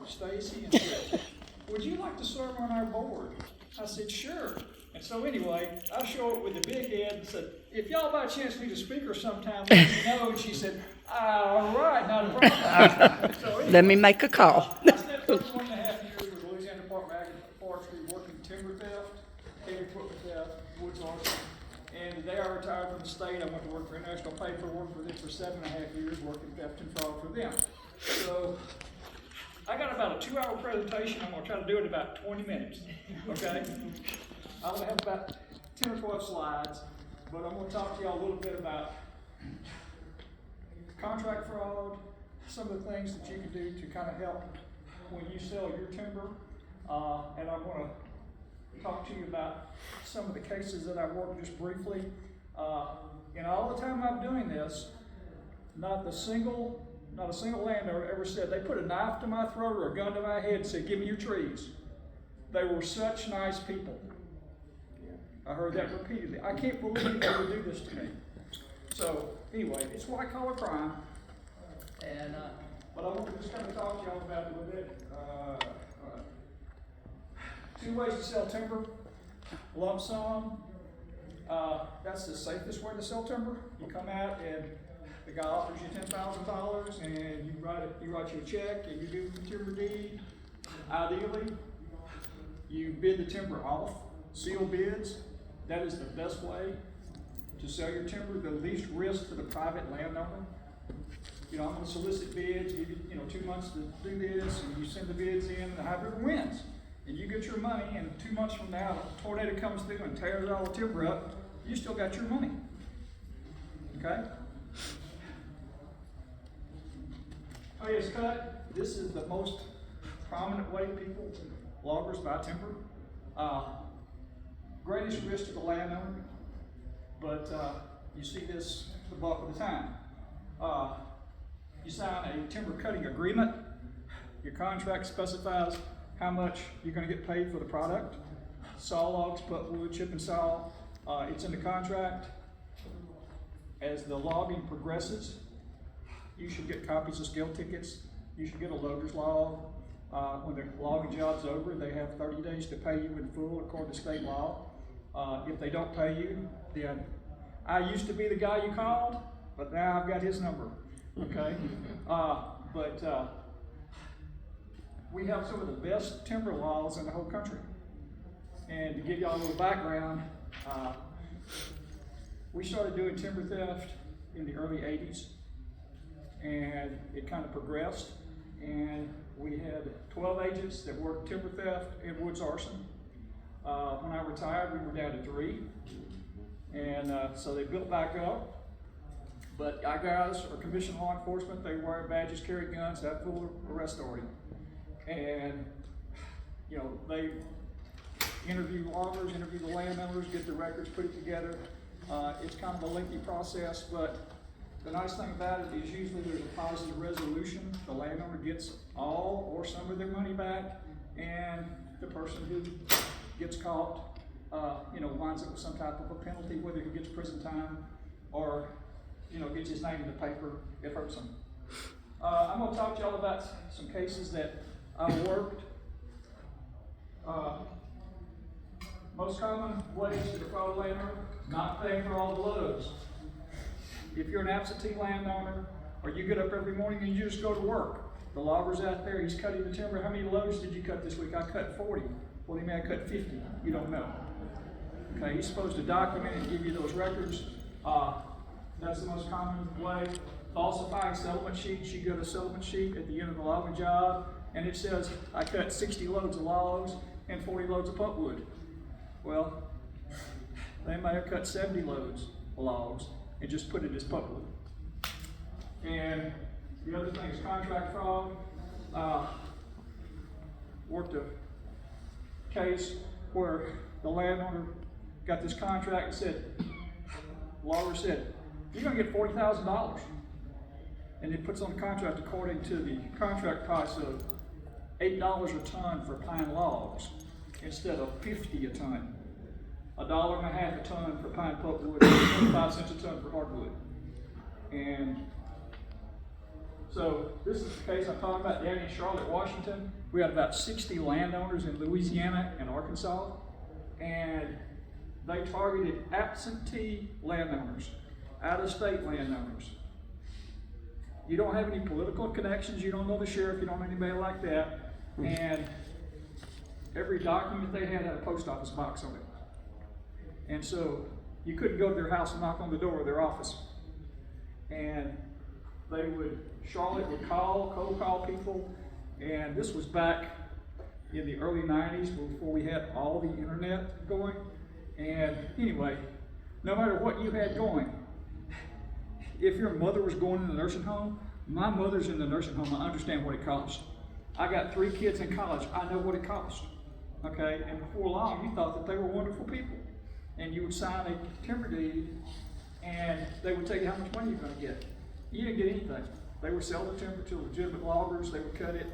Stacy, and said, "Would you like to serve on our board?" I said, "Sure." And so anyway, I show up with the big head and said, "If y'all by chance need a speaker sometime, let me know." And she said, "All right, not a problem." So anyway, Let me make a call. I spent 31.5 years with Louisiana Department of Forestry working timber theft, heavy equipment theft, woods arson. And the day I retired from the state, I went to work for a national paper, worked for them for 7.5 years, working theft and fraud for them. So I got about a 2-hour presentation. I'm going to try to do it in about 20 minutes, okay? I only have about 10 or 12 slides, but I'm going to talk to y'all a little bit about contract fraud, some of the things that you can do to kind of help when you sell your timber, and I'm going to talk to you about some of the cases that I worked just briefly. In all the time I'm doing this, not a single landowner ever said they put a knife to my throat or a gun to my head and said, "Give me your trees." They were such nice people. I heard that repeatedly. I can't believe they would do this to me. So anyway, it's white collar crime, and but I want to just kind of talk to y'all about it a little bit. 2 ways to sell timber: lump sum. That's the safest way to sell timber. You come out and the guy offers you $10,000, and you write you a check, and you do the timber deed. Ideally, you bid the timber off, seal bids. That is the best way to sell your timber, the least risk to the private landowner. I'm going to solicit bids, give you 2 months to do this, and you send the bids in, and the high bidder wins. And you get your money, and 2 months from now, a tornado comes through and tears all the timber up, you still got your money. Okay? Oh yes, cut. This is the most prominent way loggers buy timber. Greatest risk to the landowner, but you see this the bulk of the time. You sign a timber cutting agreement. Your contract specifies how much you're going to get paid for the product. Saw logs, pulpwood, chip and saw. It's in the contract. As the logging progresses, you should get copies of scale tickets. You should get a loader's log. When the logging job's over, they have 30 days to pay you in full according to state law. If they don't pay you, then I used to be the guy you called, but now I've got his number, okay? We have some of the best timber laws in the whole country. And to give y'all a little background, we started doing timber theft in the early 80s, and it kind of progressed. And we had 12 agents that worked timber theft and woods arson. When I retired, we were down to 3. And so they built back up. But our guys are commissioned law enforcement. They wear badges, carry guns, have full arrest authority. And, they interview loggers, interview the landowners, get the records, put it together. It's kind of a lengthy process, but the nice thing about it is usually there's a positive resolution. The landowner gets all or some of their money back, and the person who gets caught, winds up with some type of a penalty, whether he gets prison time or, gets his name in the paper. It hurts him. I'm going to talk to y'all about some cases that I worked. Most common ways to defraud a landowner: not paying for all the loads. If you're an absentee landowner, or you get up every morning and you just go to work, the logger's out there, he's cutting the timber. How many loads did you cut this week? I cut 40. Well, he may have cut 50. You don't know. Okay, he's supposed to document it and give you those records. That's the most common way. Falsifying settlement sheets. You get a settlement sheet at the end of the logging job, and it says, "I cut 60 loads of logs and 40 loads of pulpwood." Well, they may have cut 70 loads of logs and just put it as pulpwood. And the other thing is contract fraud. Worked a case where the landowner got this contract and said, lawyer said, "You're going to get $40,000. And it puts on the contract according to the contract price of $8 a ton for pine logs instead of $50 a ton. $1.50 a ton for pine pulpwood, 25 cents a ton for hardwood. And So this is the case I'm talking about down in Charlotte, Washington. We had about 60 landowners in Louisiana and Arkansas, and they targeted absentee landowners, out-of-state landowners. You don't have any political connections, you don't know the sheriff, you don't know anybody like that, and every document they had a post office box on it. And so you couldn't go to their house and knock on the door of their office. And Charlotte would cold call people, and this was back in the early 90s before we had all the internet going. And anyway, no matter what you had going, if your mother was going in the nursing home, my mother's in the nursing home, I understand what it cost. I got 3 kids in college, I know what it cost. Okay, and before long, you thought that they were wonderful people. And you would sign a timber deed, and they would tell you how much money you're gonna get. You didn't get anything. They would sell the timber to legitimate loggers, they would cut it,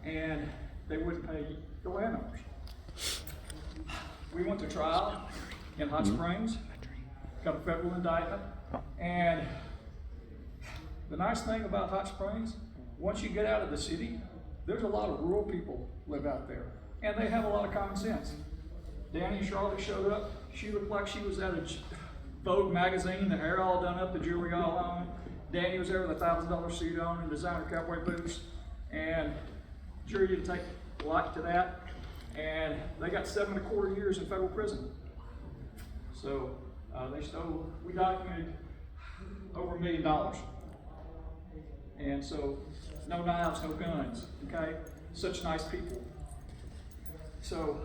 and they wouldn't pay the landowners. We went to trial in Hot Springs, got a federal indictment, and the nice thing about Hot Springs, once you get out of the city, there's a lot of rural people live out there, and they have a lot of common sense. Danny and Charlotte showed up. She looked like she was at a Vogue magazine, the hair all done up, the jewelry all on. Danny was there with a $1,000 suit on and designer cowboy boots, and jury didn't take a lot to that, and they got 7¼ years in federal prison. So we documented over $1 million. And so, no knives, no guns, okay? Such nice people. So,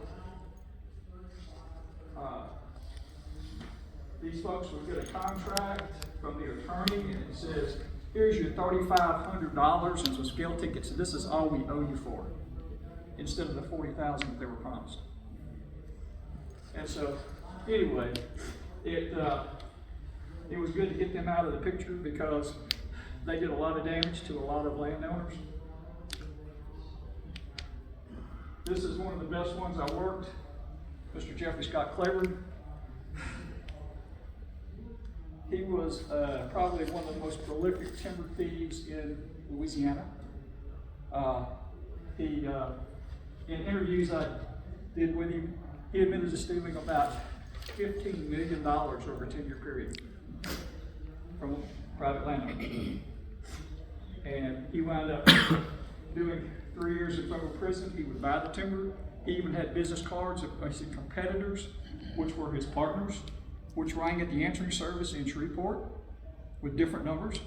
these folks will get a contract from the attorney, and it says, here's your $3,500 and some scale tickets, and this is all we owe you for, instead of the $40,000 that they were promised. And so, anyway, it was good to get them out of the picture because they did a lot of damage to a lot of landowners. This is one of the best ones I worked, Mr. Jeffrey Scott Claiborne. He was probably one of the most prolific timber thieves in Louisiana. In interviews I did with him, he admitted to stealing about $15 million over a 10-year period from private landowners. And he wound up doing 3 years in federal prison. He would buy the timber. He even had business cards of his competitors, which were his partners, which rang at the answering service in Shreveport with different numbers.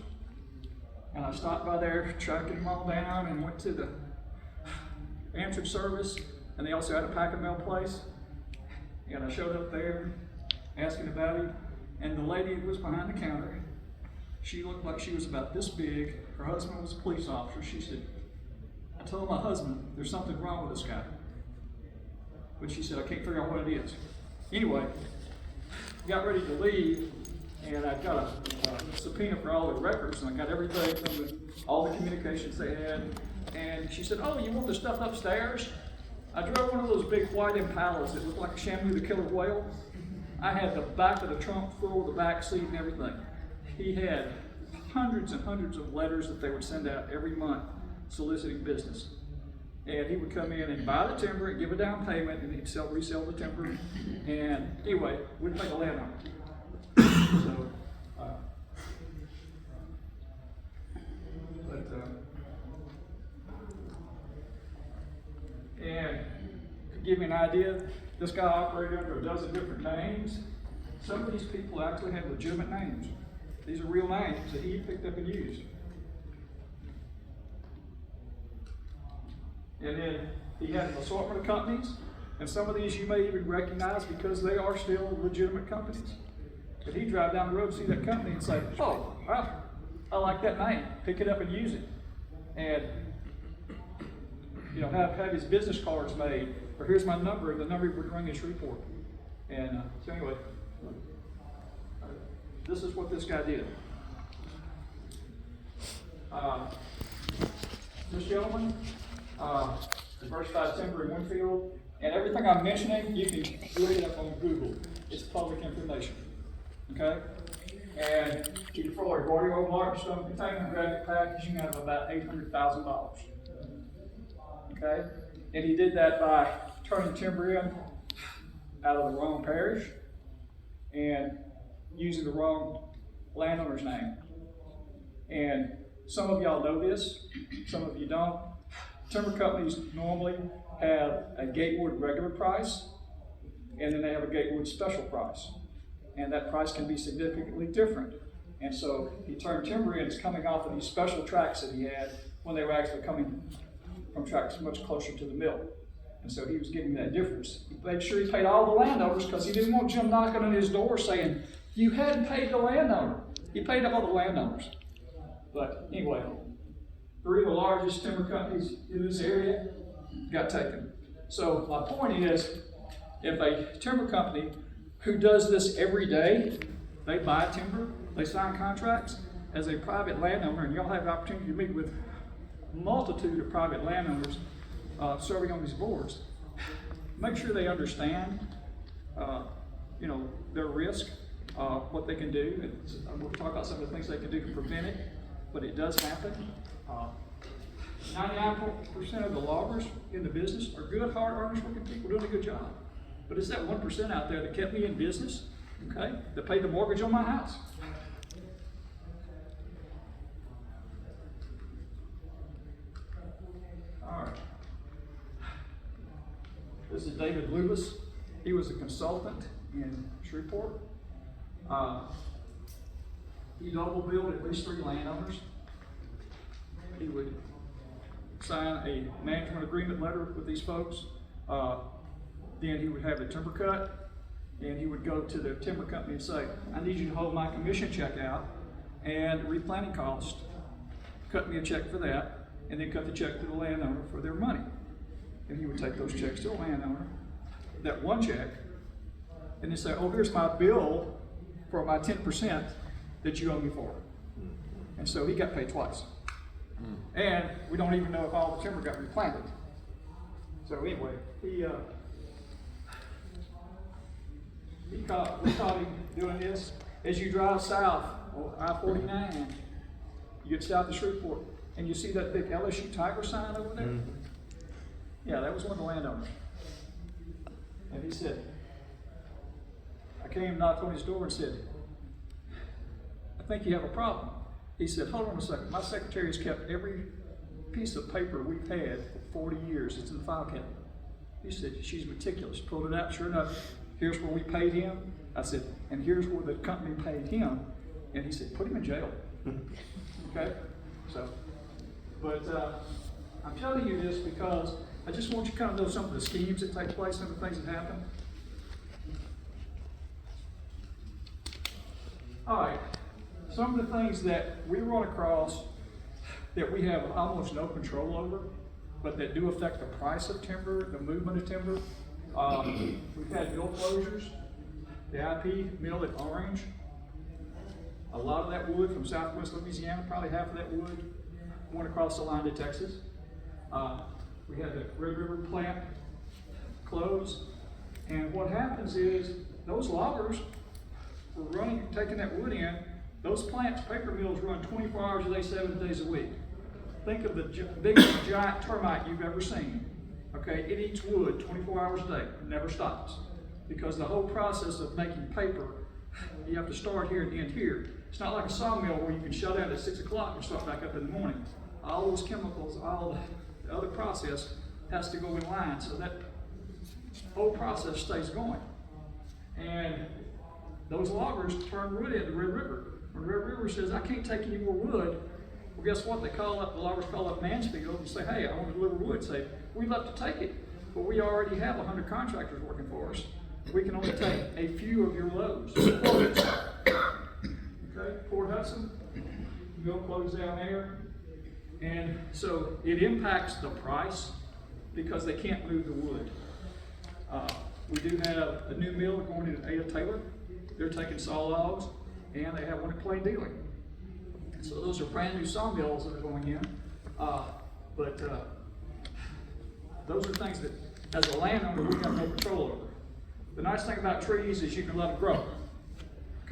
And I stopped by there, tracking them all down, and went to the answering service, and they also had a pack and mail place. And I showed up there, asking about him, and the lady who was behind the counter, she looked like she was about this big. Her husband was a police officer. She said, I told my husband, there's something wrong with this guy. But she said, I can't figure out what it is. Anyway, got ready to leave, and I got a subpoena for all the records, and I got everything from all the communications they had. And she said, oh, you want the stuff upstairs? I drove one of those big white Impalas that looked like a Shamu the killer whale. I had the back of the trunk full, the back seat and everything. He had hundreds and hundreds of letters that they would send out every month soliciting business. And he would come in and buy the timber and give a down payment, and he'd resell the timber. And anyway, we'd make a land on it. So, and to give you an idea, this guy operated under a dozen different names. Some of these people actually had legitimate names. These are real names that he picked up and used. And then he had an assortment of companies, and some of these you may even recognize because they are still legitimate companies. But he'd drive down the road, see that company, and say, oh, well, I like that name, pick it up and use it. And have his business cards made, or here's my number, and the number would ring in Shreveport. And so anyway, this is what this guy did. This gentleman, diversified timber in Winfield, and everything I'm mentioning, you can look it up on Google. It's public information, okay? and he deployed 40-year-old Markstone container graphic packaging out of about $800,000. Okay? And he did that by turning timber in out of the wrong parish and using the wrong landowner's name. And some of y'all know this, some of you don't. Timber companies normally have a Gatewood regular price, and then they have a Gatewood special price. And that price can be significantly different. And so he turned timber in, it's coming off of these special tracks that he had when they were actually coming from tracks much closer to the mill. And so he was getting that difference. He made sure he paid all the landowners because he didn't want Jim knocking on his door saying, you hadn't paid the landowner. He paid all the landowners. But anyway, 3 of the largest timber companies in this area got taken. So my point is, if a timber company who does this every day, they buy timber, they sign contracts, as a private landowner, and y'all have the opportunity to meet with a multitude of private landowners serving on these boards, make sure they understand their risk, what they can do. And we'll talk about some of the things they can do to prevent it, but it does happen. 99% of the loggers in the business are good, hard, earnest working people doing a good job. But it's that 1% out there that kept me in business, okay, that paid the mortgage on my house. All right. This is David Lewis. He was a consultant in Shreveport. He double billed at least 3 landowners. He would sign a management agreement letter with these folks. Then he would have the timber cut, and he would go to the timber company and say, I need you to hold my commission check out and replanting cost. Cut me a check for that, and then cut the check to the landowner for their money. And he would take those checks to the landowner, that one check, and then say, oh, here's my bill for my 10% that you owe me for. And so he got paid twice. And we don't even know if all the timber got replanted. So anyway, we caught him doing this. As you drive south on I-49, you get south of Shreveport, and you see that big LSU Tiger sign over there? Mm-hmm. Yeah, that was one of the landowners. And he said, I came, knocked on his door and said, I think you have a problem. He said, hold on a second. My secretary has kept every piece of paper we've had for 40 years. It's in the file cabinet. He said, she's meticulous. Pulled it out. Sure enough, here's where we paid him. I said, and here's where the company paid him. And he said, put him in jail. Okay? So, but I'm telling you this because I just want you to kind of know some of the schemes that take place, some of the things that happen. All right. Some of the things that we run across that we have almost no control over, but that do affect the price of timber, the movement of timber. We've had mill closures. The IP mill at Orange. A lot of that wood from southwest Louisiana, probably half of that wood went across the line to Texas. We had the Red River plant close. And what happens is those loggers were taking that wood in. Those plants, paper mills, run 24 hours a day, 7 days a week. Think of the biggest giant termite you've ever seen. Okay, it eats wood 24 hours a day. It never stops. Because the whole process of making paper, you have to start here and end here. It's not like a sawmill where you can shut down at 6 o'clock and start back up in the morning. All those chemicals, all the other process has to go in line, so that whole process stays going. And those loggers turn wood into Red River. When Red River says, I can't take any more wood, well, guess what? The loggers call up Mansfield and say, hey, I want to deliver wood. Say, we'd love to take it, but we already have 100 contractors working for us. We can only take a few of your loads. Okay, Port Hudson, mill closed down there. And so it impacts the price because they can't move the wood. We do have a new mill going in at Ada Taylor. They're taking saw logs, and they have one at Plain Dealing. So those are brand new sawmills that are going in. But those are things that, as a landowner, we have no control over. The nice thing about trees is you can let them grow.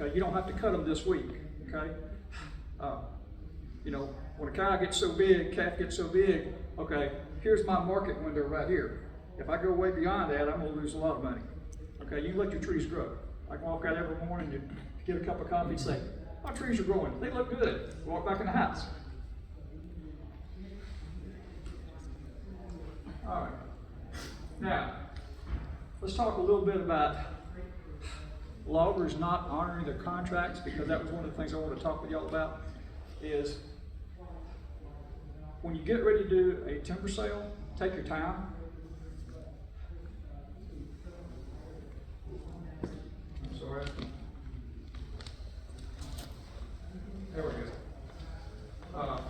Okay, you don't have to cut them this week, okay? You know, when a cow gets so big, calf gets so big, okay, here's my market window right here. If I go way beyond that, I'm gonna lose a lot of money. Okay, you let your trees grow. I can walk out every morning and get a cup of coffee and say, my trees are growing, they look good. Walk back in the house. All right, now, let's talk a little bit about loggers not honoring their contracts, because that was one of the things I want to talk with y'all about, is when you get ready to do a timber sale, take your time. I'm sorry. There we go.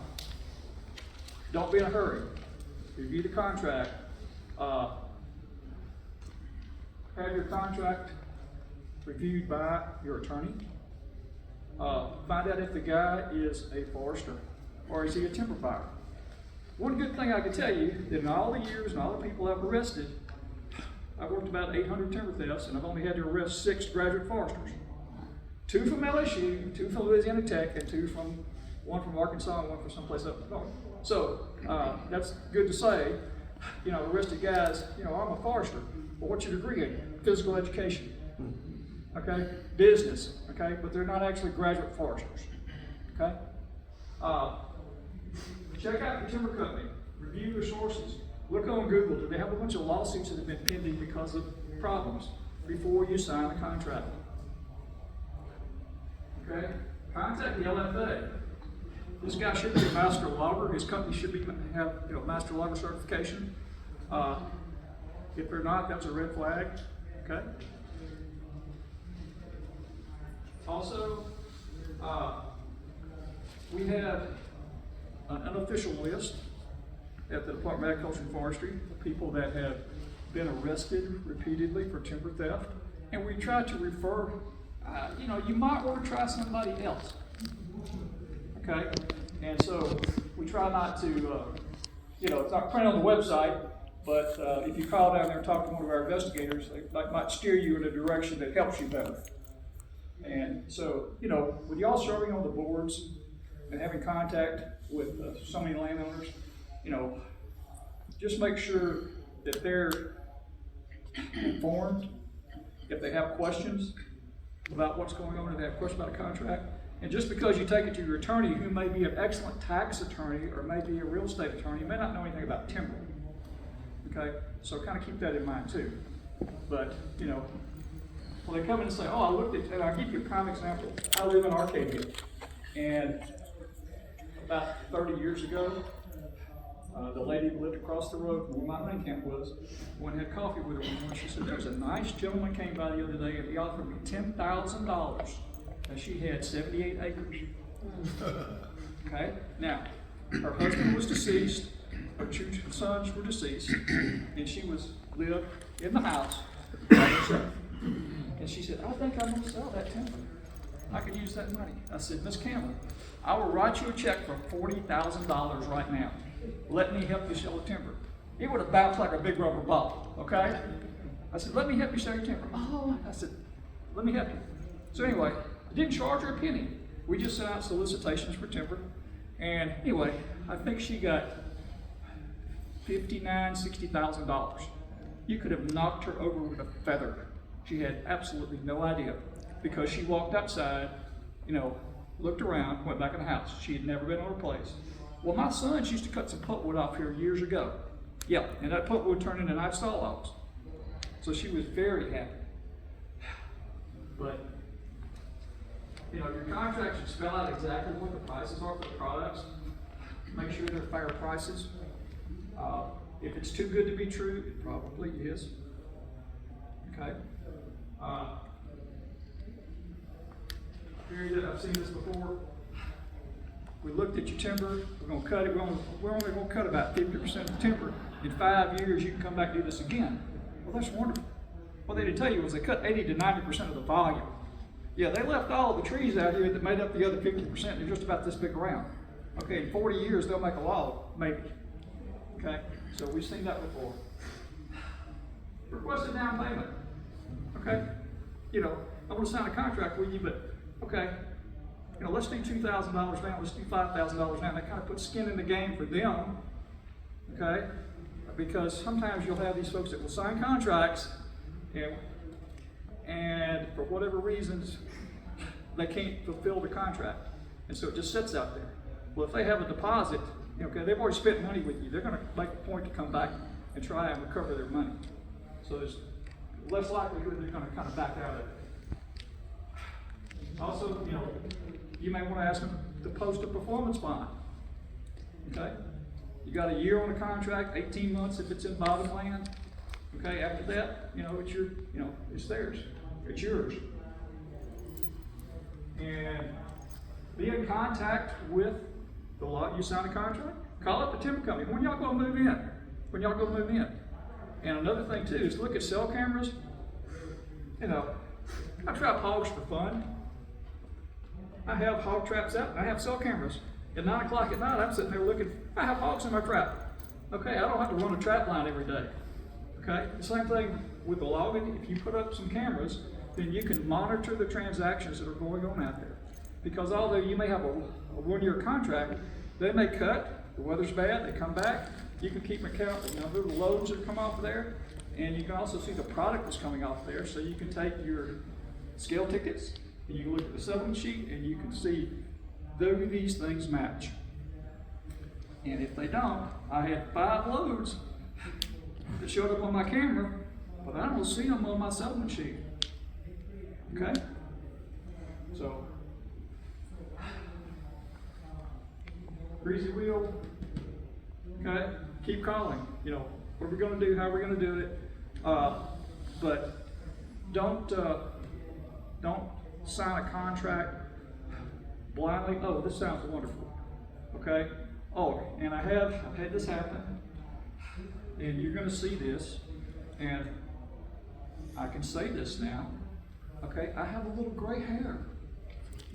Don't be in a hurry. Review the contract. Have your contract reviewed by your attorney. Find out if the guy is a forester or is he a timber buyer. One good thing I can tell you, that in all the years and all the people I've arrested, I've worked about 800 timber thefts, and I've only had to arrest 6 graduate foresters. 2 from LSU, 2 from Louisiana Tech, and one from Arkansas and one from someplace up north. So that's good to say. You know, arrested guys, you know, I'm a forester. Well, what's your degree in? Physical education. Okay? Business. Okay? But they're not actually graduate foresters. Okay? Check out your timber company. Review their sources. Look on Google. Do they have a bunch of lawsuits that have been pending because of problems before you sign the contract? Okay? Contact the LFA. This guy should be a master logger. His company should have master logger certification. If they're not, that's a red flag. Okay. Also, we have an unofficial list at the Department of Agriculture and Forestry of people that have been arrested repeatedly for timber theft, and we try to refer. You might want to try somebody else. Okay, and so we try not to, it's not printed on the website, but if you call down there and talk to one of our investigators, they might steer you in a direction that helps you better. And so, with y'all serving on the boards and having contact with so many landowners, just make sure that they're informed if they have questions about what's going on, if they have questions about a contract. And just because you take it to your attorney, who may be an excellent tax attorney or may be a real estate attorney, may not know anything about timber. Okay? So kind of keep that in mind too. But, when they come in and say, oh, I looked at, and I'll give you a prime example. I live in Arcadia. And about 30 years ago, the lady who lived across the road from where my hunting camp was, went and had coffee with her one morning. She said, there's a nice gentleman came by the other day and he offered me $10,000. And she had 78 acres. Okay? Now, her husband was deceased, her 2 sons were deceased, and she lived in the house by herself. And she said, I think I'm going to sell that timber. I could use that money. I said, Miss Campbell, I will write you a check for $40,000 right now. Let me help you sell the timber. It would have bounced like a big rubber ball, okay? I said, let me help you sell your timber. Oh, I said, let me help you. So anyway, I didn't charge her a penny. We just sent out solicitations for timber. And anyway, I think she got $60,000. You could have knocked her over with a feather. She had absolutely no idea, because she walked outside, looked around, went back in the house. She had never been on her place. Well, my sons used to cut some pulpwood off here years ago. Yeah, and that pulpwood turned into nice saw logs. So she was very happy. But, your contract should spell out exactly what the prices are for the products. Make sure they're fair prices. If it's too good to be true, it probably is. Okay. I've seen this before. We looked at your timber. We're going to cut it. We're only going to cut about 50% of the timber. In 5 years, you can come back and do this again. Well, that's wonderful. What they didn't tell you was they cut 80 to 90% of the volume. Yeah, they left all the trees out here that made up the other 50%. They're just about this big around. Okay, in 40 years, they'll make a log, maybe. Okay, so we've seen that before. Request a down payment. Okay, I want to sign a contract with you, but okay, let's do $2,000 down, let's do $5,000 down. That kind of puts skin in the game for them, okay? Because sometimes you'll have these folks that will sign contracts, and for whatever reasons, they can't fulfill the contract. And so it just sits out there. Well, if they have a deposit, okay, they've already spent money with you. They're going to make a point to come back and try and recover their money. So there's less likelihood they're going to kind of back out of it. Also, you may want to ask them to post a performance bond. Okay? You got a year on the contract, 18 months if it's in bottom land. Okay, after that, it's your, it's theirs. It's yours. And be in contact with the lot you signed a contract. Call up the timber company. When y'all gonna move in? And another thing too is look at cell cameras. I trap hogs for fun. I have hog traps out and I have cell cameras. At 9 o'clock at night, I'm sitting there looking, I have hogs in my trap. Okay, I don't have to run a trap line every day. Okay, the same thing with the logging. If you put up some cameras, then you can monitor the transactions that are going on out there. Because although you may have a 1-year contract, they may cut, the weather's bad, they come back, you can keep an account of the number of loads that come off of there, and you can also see the product that's coming off there, so you can take your scale tickets, and you can look at the settlement sheet, and you can see do these things match. And if they don't, I had 5 loads that showed up on my camera, but I don't see them on my settlement sheet. Okay? So, greasy wheel. Okay? Keep calling. What are we going to do? How are we going to do it? But don't sign a contract blindly. Oh, this sounds wonderful. Okay? Oh, and I've had this happen, and you're going to see this, and I can say this now. Okay? I have a little gray hair.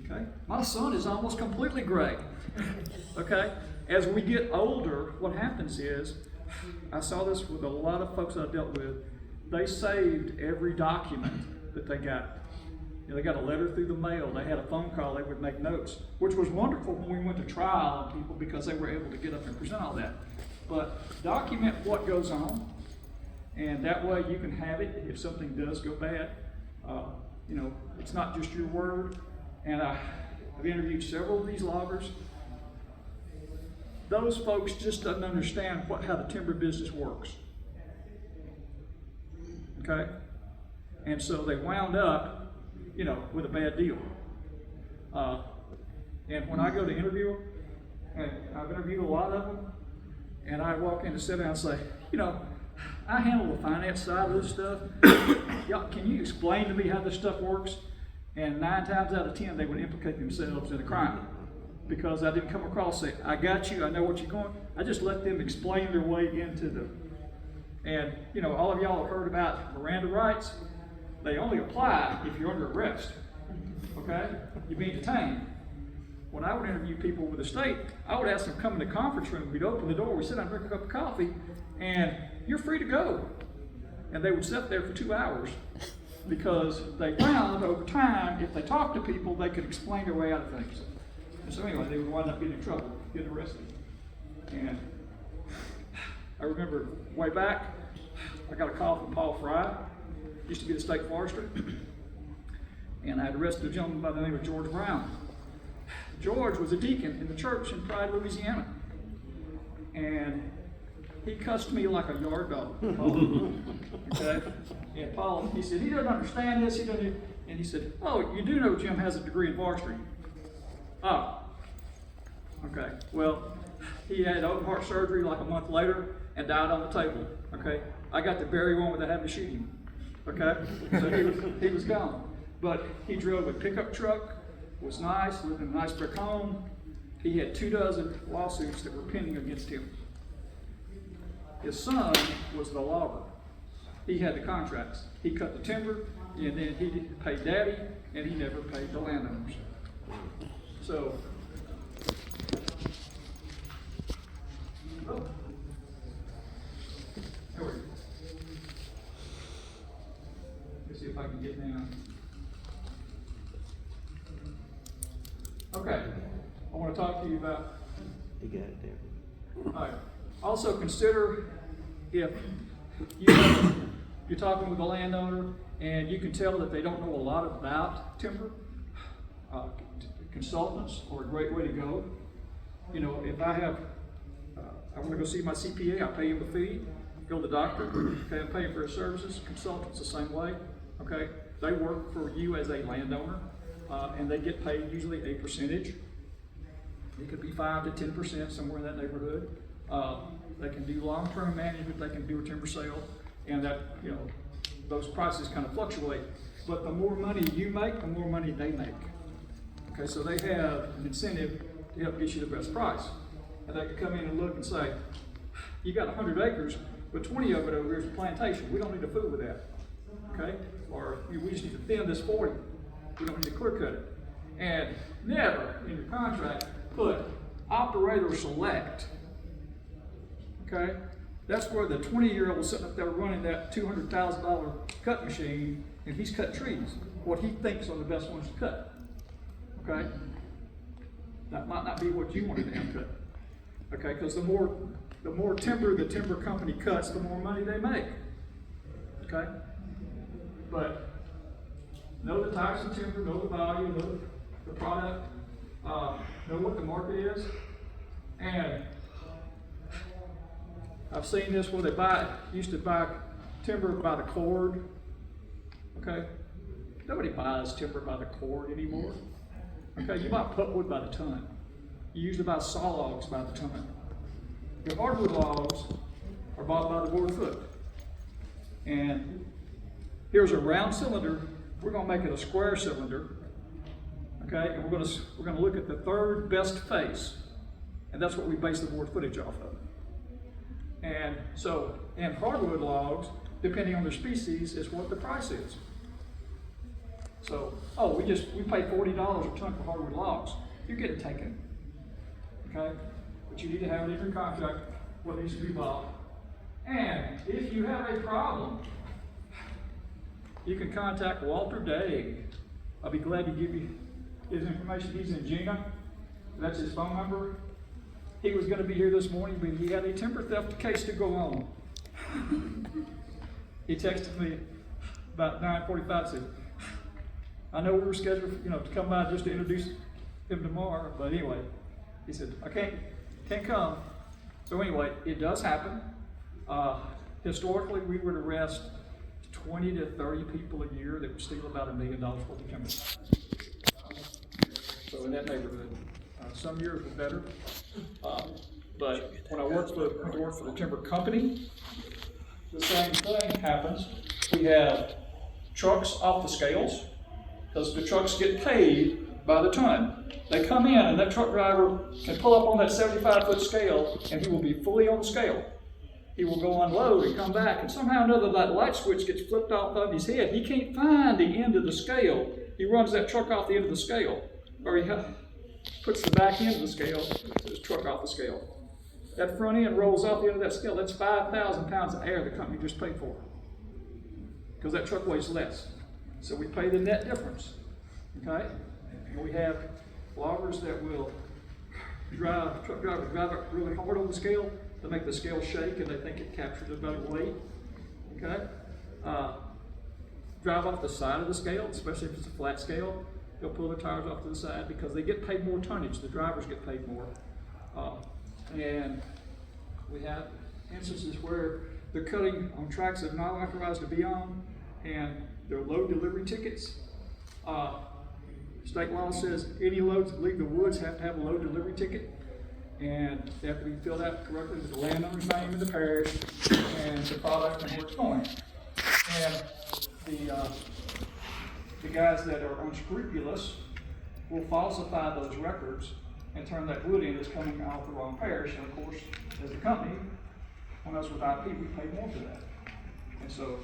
Okay? My son is almost completely gray. Okay? As we get older, what happens is, I saw this with a lot of folks I dealt with, they saved every document that they got. They got a letter through the mail, they had a phone call, they would make notes, which was wonderful when we went to trial on people because they were able to get up and present all that. But document what goes on, and that way you can have it if something does go bad. It's not just your word. And I've interviewed several of these loggers. Those folks just don't understand how the timber business works. Okay? And so they wound up, with a bad deal. And when I go to interview them, and I've interviewed a lot of them, and I walk in to sit down and say, I handle the finance side of this stuff. Can you explain to me how this stuff works? And 9 times out of 10, they would implicate themselves in a crime. Because I didn't come across and say, I got you, I know what you're going. I just let them explain their way into and all of y'all have heard about Miranda rights. They only apply if you're under arrest. Okay? You're being detained. When I would interview people with the state, I would ask them to come in the conference room. We'd open the door, we'd sit down and drink a cup of coffee, and you're free to go. And they would sit there for 2 hours because they found over time, if they talked to people, they could explain their way out of things. And so anyway, they would wind up getting in trouble, getting arrested. And I remember way back, I got a call from Paul Fry, used to be the state forester, and I had arrested a gentleman by the name of George Brown. George was a deacon in the church in Pride, Louisiana. And he cussed me like a yard dog, Paul. Okay? And Paul, he said, he doesn't understand this, and he said, oh, you do know Jim has a degree in forestry. Oh, okay. Well, he had open heart surgery like a month later and died on the table. Okay, I got to bury one without having to shoot him. Okay, so he was gone. But he drove a pickup truck, was nice, lived in a nice brick home. He had 24 lawsuits that were pending against him. His son was the logger. He had the contracts. He cut the timber, and then he paid daddy, and he never paid the landowners. So, let's see if I can get down. Okay, I want to talk to you about. You got it there. All right. Also consider if you're talking with a landowner and you can tell that they don't know a lot about timber, consultants are a great way to go. You know, if I want to go see my CPA, I pay him a fee. Go to the doctor, okay, I'm paying for his services. Consultants the same way, okay? They work for you as a landowner, and they get paid usually a percentage. It could be 5 to 10%, somewhere in that neighborhood. They can do long-term management, they can do a timber sale, and that, you know, those prices kind of fluctuate. But the more money you make, the more money they make. Okay, so they have an incentive to help get you the best price. And they can come in and look and say, you got 100 acres, but 20 of it over here is a plantation. We don't need to fool with that. Okay? Or we just need to thin this 40. We don't need to clear cut it. And never in your contract put operator select. Okay? That's where the 20-year-old is sitting up there running that $200,000 cut machine, and he's cut trees. What he thinks are the best ones to cut. Okay? That might not be what you wanted to have cut. Okay? Because the more timber the timber company cuts, the more money they make. Okay? But know the types of timber, know the value, know the product, know what the market is. And I've seen this where they used to buy timber by the cord. Okay? Nobody buys timber by the cord anymore. Okay? You buy pulpwood by the ton. You usually buy saw logs by the ton. Your hardwood logs are bought by the board foot. And here's a round cylinder. We're going to make it a square cylinder. Okay? And we're going to look at the third best face. And that's what we base the board footage off of. And so, and hardwood logs, depending on their species, is what the price is. So, we pay $40 a ton for hardwood logs. You're getting taken. Okay? But you need to have it in your contract what needs to be bought. And if you have a problem, you can contact Walter Day. I'll be glad to give you his information. He's in Gina. That's his phone number. He was going to be here this morning, but he had a timber theft case to go on. He texted me about 9:45 said, I know we were scheduled, to come by just to introduce him tomorrow, but anyway, he said, I can't come. So anyway, it does happen. Historically, we would arrest 20 to 30 people a year that would steal about $1 million worth of timber. So in that neighborhood, some years were better. But when I went to work for the timber company, the same thing happens. We have trucks off the scales, because the trucks get paid by the ton. They come in and that truck driver can pull up on that 75-foot scale and he will be fully on the scale. He will go unload and come back, and somehow or another that light switch gets flipped off of his head. He can't find the end of the scale. He runs that truck off the end of the scale, or he puts the back end of the scale, his truck off the scale. That front end rolls off the end of that scale. That's 5,000 pounds of air the company just paid for, because that truck weighs less. So we pay the net difference, okay? And we have loggers that will truck drivers drive up really hard on the scale to make the scale shake, and they think it captures a better weight, okay? Drive off the side of the scale, especially if it's a flat scale. They'll pull their tires off to the side because they get paid more tonnage. The drivers get paid more. And we have instances where they're cutting on tracks that are not authorized to be on, and they're load delivery tickets. State law says any loads that leave the woods have to have a load delivery ticket, and they have to be filled out correctly with the landowner's name in the parish and the product and where it's going. And the guys that are unscrupulous will falsify those records and turn that wood in as coming out of the wrong parish. And of course, as a company, when us with IP, we pay more for that. And so,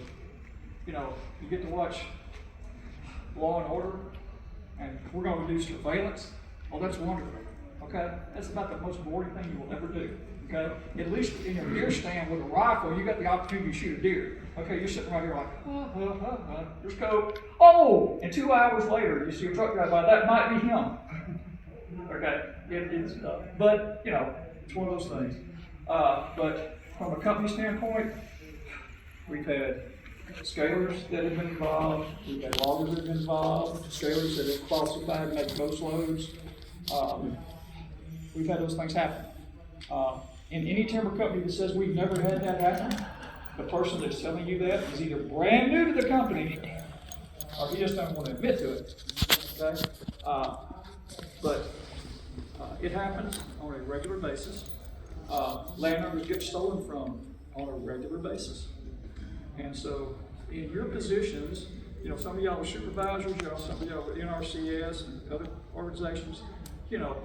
you get to watch Law and Order, and we're going to do surveillance. Oh, that's wonderful. Okay? That's about the most boring thing you will ever do. Okay? At least in your deer stand with a rifle, you got the opportunity to shoot a deer. Okay, you're sitting right here like, your scope. Oh! And 2 hours later, you see a truck drive by. That might be him. Okay, it's, but, you know, it's one of those things. But from a company standpoint, we've had scalers that have been involved, we've had loggers that have been involved, scalers that have falsified and make most loads. We've had those things happen. In any timber company that says we've never had that happen, the person that's telling you that is either brand new to the company or he just doesn't want to admit to it. Okay? But it happens on a regular basis. Landowners get stolen from on a regular basis. And so in your positions, you know, some of y'all are supervisors, you know, some of y'all are NRCS and other organizations, you know,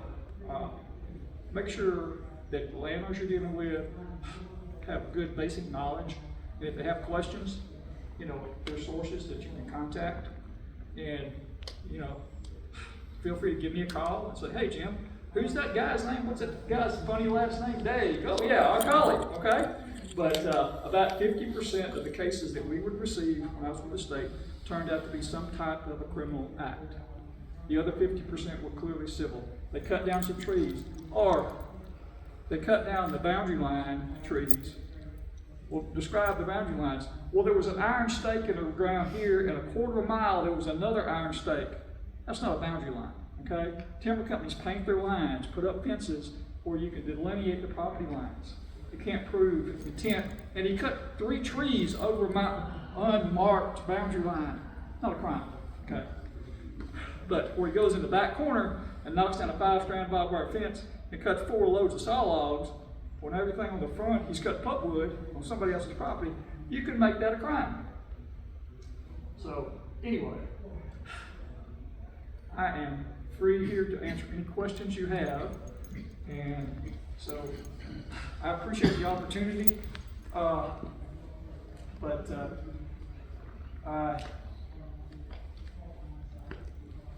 make sure that the landowners you're dealing with have good basic knowledge. And if they have questions, you know, there's sources that you can contact. And, you know, feel free to give me a call and say, hey, Jim, who's that guy's name? What's that guy's funny last name? Dave. Oh, yeah, I'll call him, okay? But about 50% of the cases that we would receive when I was with the state turned out to be some type of a criminal act. The other 50% were clearly civil. They cut down some trees, or they cut down the boundary line trees. Well, describe the boundary lines. Well, there was an iron stake in the ground here, and a quarter of a mile there was another iron stake. That's not a boundary line, okay? Timber companies paint their lines, put up fences where you can delineate the property lines. You can't prove intent. And he cut 3 trees over my unmarked boundary line. Not a crime, okay? But where he goes in the back corner and knocks down a 5-strand barbed wire fence and cuts 4 loads of saw logs, when everything on the front he's cut pulpwood on somebody else's property, you can make that a crime. So anyway, I am free here to answer any questions you have, and so I appreciate the opportunity, but I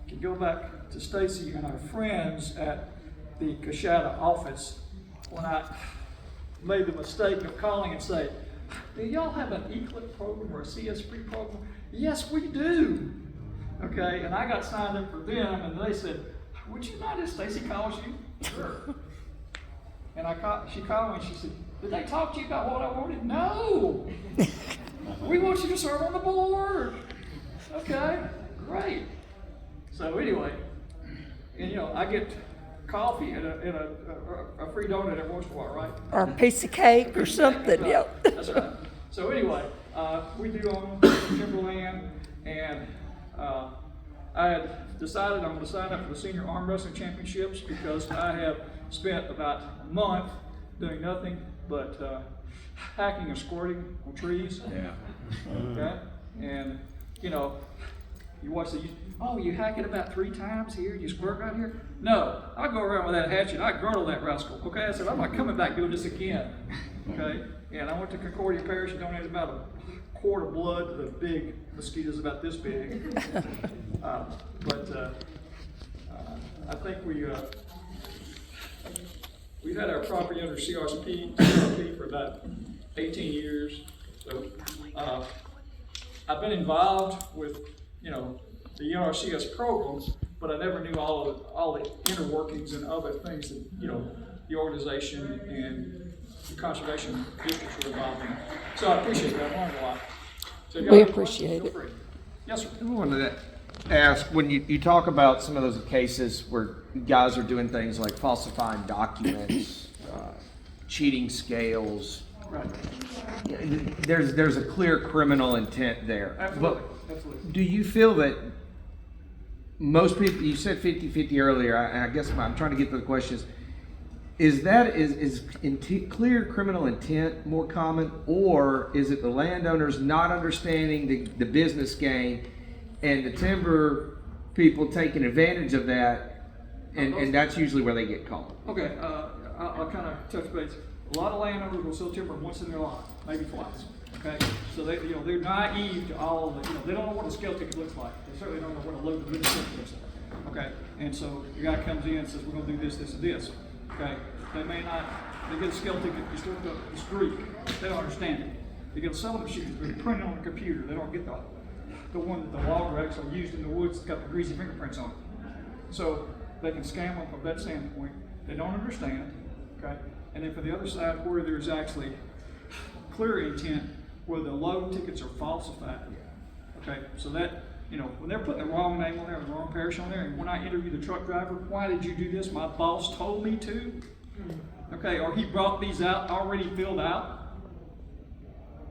can go back to Stacy and our friends at the Coshada office when I made the mistake of calling and say, do y'all have an ECLIP program or a CS3 program? Yes, we do. Okay, and I got signed up for them, and they said, would you mind if Stacy calls you? Sure. And she called me and she said, did they talk to you about what I wanted? No. We want you to serve on the board. Okay, great. So anyway, and you know, I get coffee and a free donut every once in a while, right? Or a piece of cake or something, Right. yeah. That's right. So anyway, we do own timberland, and I had decided I'm going to sign up for the Senior Arm Wrestling Championships because I have spent about a month doing nothing but hacking and squirting on trees. Yeah. Okay? And, you know, you watch you hack it about 3 times here, you squirt right here. No, I go around with that hatchet, I girdle that rascal. Okay, I said, I'm not coming back doing this again. Okay, and I went to Concordia Parish and donated about a quart of blood to the big mosquitoes about this big. But I think we've had our property under CRP for about 18 years. So I've been involved with, you know, the NRCS programs, but I never knew all the inner workings and other things that, you know, the organization and the conservation districts were involved in. So I appreciate that. I learned a lot. So if you We have any appreciate questions, feel free. Yes, sir. I wanted to ask, when you talk about some of those cases where guys are doing things like falsifying documents, cheating scales, Right. there's a clear criminal intent there. Absolutely. But Absolutely. do you feel that most people, you said 50-50 earlier, I guess I'm trying to get to the question is clear criminal intent more common, or is it the landowners not understanding the business game and the timber people taking advantage of that, and that's usually where they get caught? Okay, I'll kind of touch base. A lot of landowners will sell timber once in their life, maybe twice. Okay, so they're naive to all of the, they don't know what a scale ticket looks like. They certainly don't know what a load of business looks like. Okay, and so the guy comes in and says, we're going to do this, this, and this. Okay, they may not, they get a scale ticket, just look up, it's Greek. They don't understand it. They get a sewing machine that's been printed on a computer. They don't get the one that the logger actually used in the woods that's got the greasy fingerprints on it. So they can scam them from that standpoint. They don't understand, okay? And then for the other side, where there's actually clear intent, where the load tickets are falsified, okay? So that, you know, when they're putting the wrong name on there, the wrong parish on there, and when I interview the truck driver, why did you do this? My boss told me to, okay? Or he brought these out already filled out.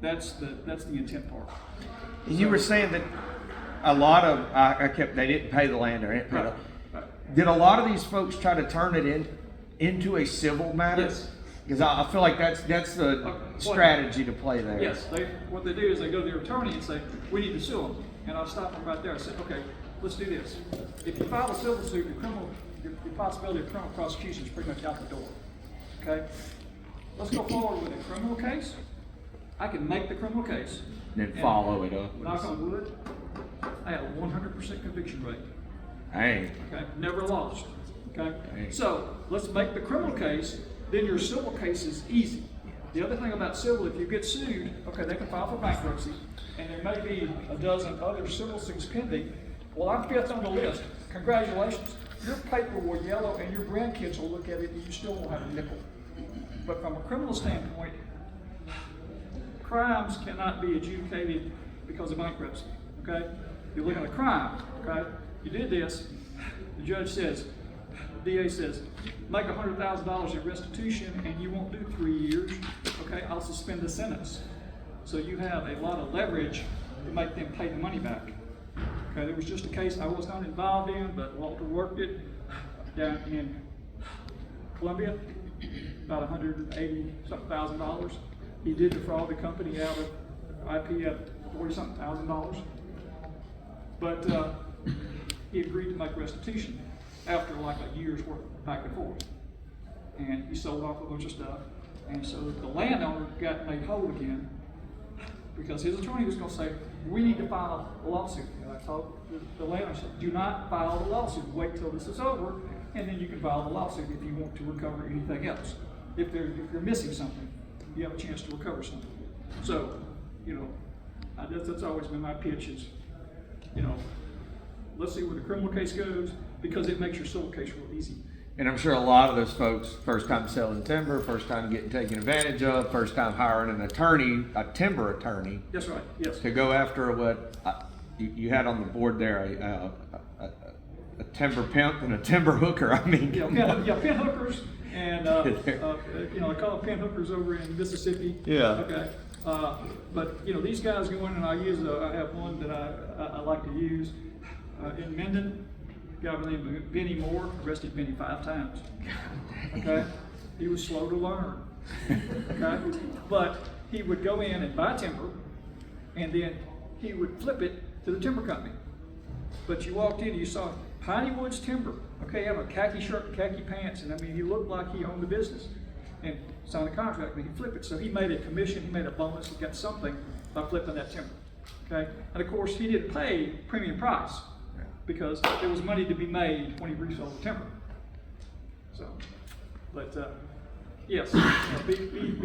That's the intent part. And you were saying that a lot of, they didn't pay the land or anything. Right. Did a lot of these folks try to turn it into a civil matter? Yes. Because I feel like that's the strategy to play there. Yes, what they do is they go to their attorney and say, we need to sue them. And I'll stop them right there. I say, okay, let's do this. If you file a civil suit, your possibility of criminal prosecution is pretty much out the door. Okay? Let's go forward with a criminal case. I can make the criminal case. And then follow it up. Knock on wood, I had a 100% conviction rate. Hey. Okay? Never lost. Okay? Dang. So let's make the criminal case, then your civil case is easy. The other thing about civil, if you get sued, okay, they can file for bankruptcy, and there may be a dozen other civil suits pending. Well, I'm fifth on the list. Congratulations. Your paper will yellow, and your grandkids will look at it, and you still won't have a nickel. But from a criminal standpoint, crimes cannot be adjudicated because of bankruptcy, okay? You look at a crime, okay? You did this, the judge says, the DA says, make $100,000 in restitution and you won't do 3 years, okay? I'll suspend the sentence. So you have a lot of leverage to make them pay the money back. Okay, there was just a case I was not involved in, but Walter worked it down in Columbia, about $180,000. He did defraud the company out of IP at $40,000. But he agreed to make restitution after like a year's worth back and forth. And he sold off a bunch of stuff. And so the landowner got made whole again because his attorney was going to say, we need to file a lawsuit. And I told the landowner, said, do not file the lawsuit. Wait till this is over, and then you can file the lawsuit if you want to recover anything else. If you're missing something, you have a chance to recover something. So, you know, that's always been my pitch is, you know, let's see where the criminal case goes because it makes your civil case real easy. And I'm sure a lot of those folks, first time selling timber, first time getting taken advantage of, first time hiring an attorney, a timber attorney. That's right, yes. To go after what you had on the board there, a timber pimp and a timber hooker. I mean, pin hookers and, you know, I call them pin hookers over in Mississippi. Yeah. Okay. But, you know, these guys go in and I have one that I like to use in Minden. A guy by the name of Benny Moore, arrested Benny 5 times. Okay? He was slow to learn. Okay? But he would go in and buy timber, and then he would flip it to the timber company. But you walked in and you saw Piney Woods Timber. Okay, he had a khaki shirt and khaki pants, and I mean, he looked like he owned the business. And signed a contract, and he flipped it. So he made a commission, he made a bonus, he got something by flipping that timber. Okay? And of course, he didn't pay premium price, because there was money to be made when he resold the timber. So, but yes, be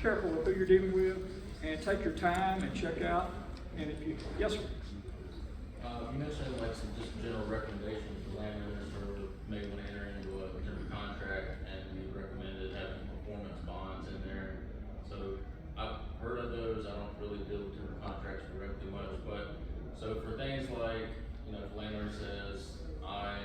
careful with who you're dealing with, and take your time and check out. And if you, yes, sir. You mentioned like some just general recommendations for landowners or maybe want to enter into a timber contract, and you recommended having performance bonds in there. So I've heard of those. I don't really deal with timber contracts directly much, but so for things like, you know, if a landowner says, I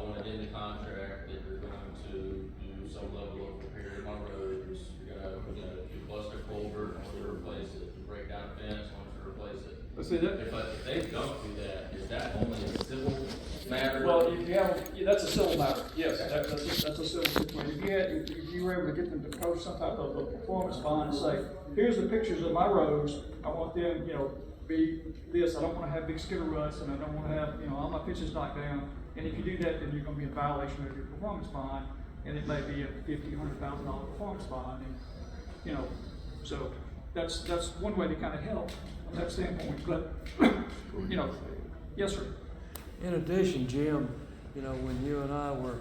want to end the contract that you're going to do some level of repair to my roads, you're going to, you know, if you bust a culvert, I want you to replace it. If you break down a fence, I want you to replace it. Let's see that. If they don't do that, is that only a civil matter? Well, if you have, that's a civil matter. Yes, that's a civil situation. If you were able to get them to post some type of a performance bond and say, here's the pictures of my roads. I want them, you know, be this. I don't want to have big skidder ruts, and I don't want to have, you know, all my pitches knocked down. And if you do that, then you're going to be in violation of your performance bond, and it may be a $50,000, $100,000 performance bond. And, you know, so that's one way to kind of help from that standpoint. But you know, yes, sir. In addition, Jim, you know, when you and I were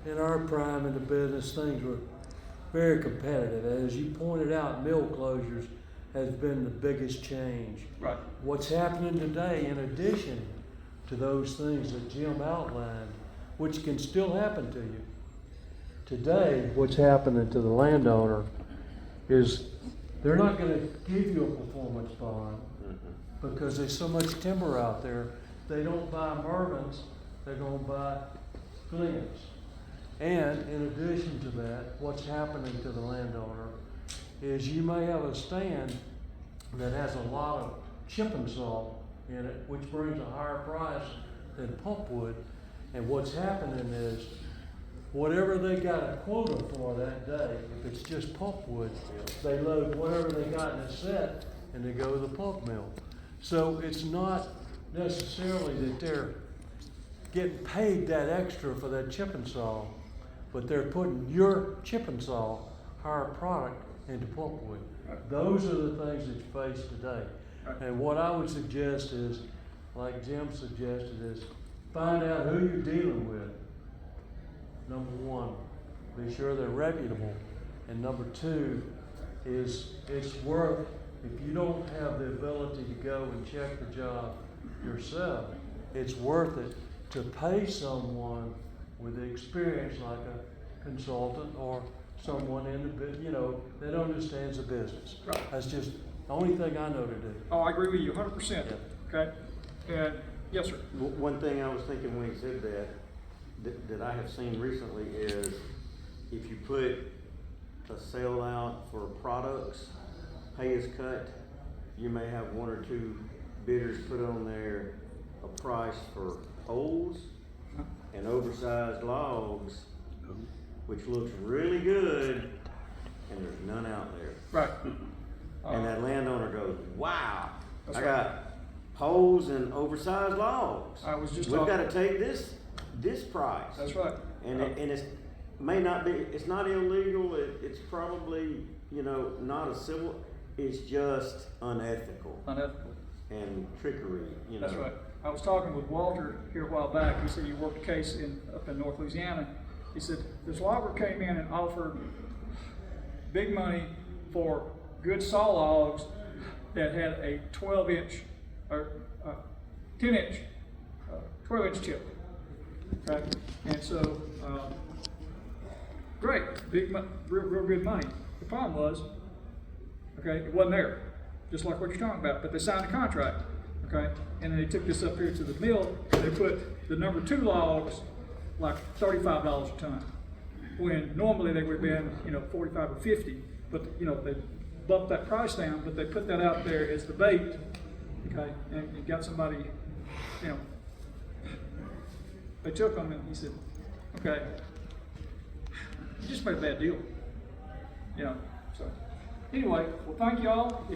in our prime in the business, things were very competitive. As you pointed out, mill closures has been the biggest change. Right. What's happening today, in addition to those things that Jim outlined, which can still happen to you. Today, what's happening to the landowner is they're not gonna give you a performance bond because there's so much timber out there. They don't buy Mervyn's, they're gonna buy Glenn's. And in addition to that, what's happening to the landowner is you may have a stand that has a lot of chip and saw in it, which brings a higher price than pulpwood. And what's happening is, whatever they got a quota for that day, if it's just pulpwood, they load whatever they got in a set and they go to the pulp mill. So it's not necessarily that they're getting paid that extra for that chip and saw, but they're putting your chip and saw higher product into pulpwood. Those are the things that you face today. And what I would suggest is, like Jim suggested, is find out who you're dealing with. Number one, be sure they're reputable. And number two is it's worth, if you don't have the ability to go and check the job yourself, it's worth it to pay someone with the experience like a consultant or someone in the that understands the business. Right. That's just the only thing I know to do. Oh, I agree with you 100%. Okay? And, yes, sir. One thing I was thinking when you said that I have seen recently is if you put a sale out for products, pay as cut, you may have one or two bidders put on there a price for poles and oversized logs, which looks really good, and there's none out there. Right. And that landowner goes, wow, That's I right. got poles and oversized logs. I was just We've talking- gotta take this price. That's right. And it's, may not be, it's not illegal, it's probably, not a civil, it's just unethical Unethical. and trickery, That's right. I was talking with Walter here a while back. He said he worked a case up in North Louisiana. He said this logger came in and offered big money for good saw logs that had a 12-inch or 10-inch, 12-inch chip. Okay, and so great, real good money. The problem was, okay, it wasn't there, just like what you're talking about. But they signed a contract, okay, and then they took this up here to the mill. And they put the number 2 logs like $35 a ton, when normally they would have been 45 or 50. But they bumped that price down, but they put that out there as the bait, okay, and you got somebody, they took them and he said, okay, you just made a bad deal. So anyway, well, thank y'all. If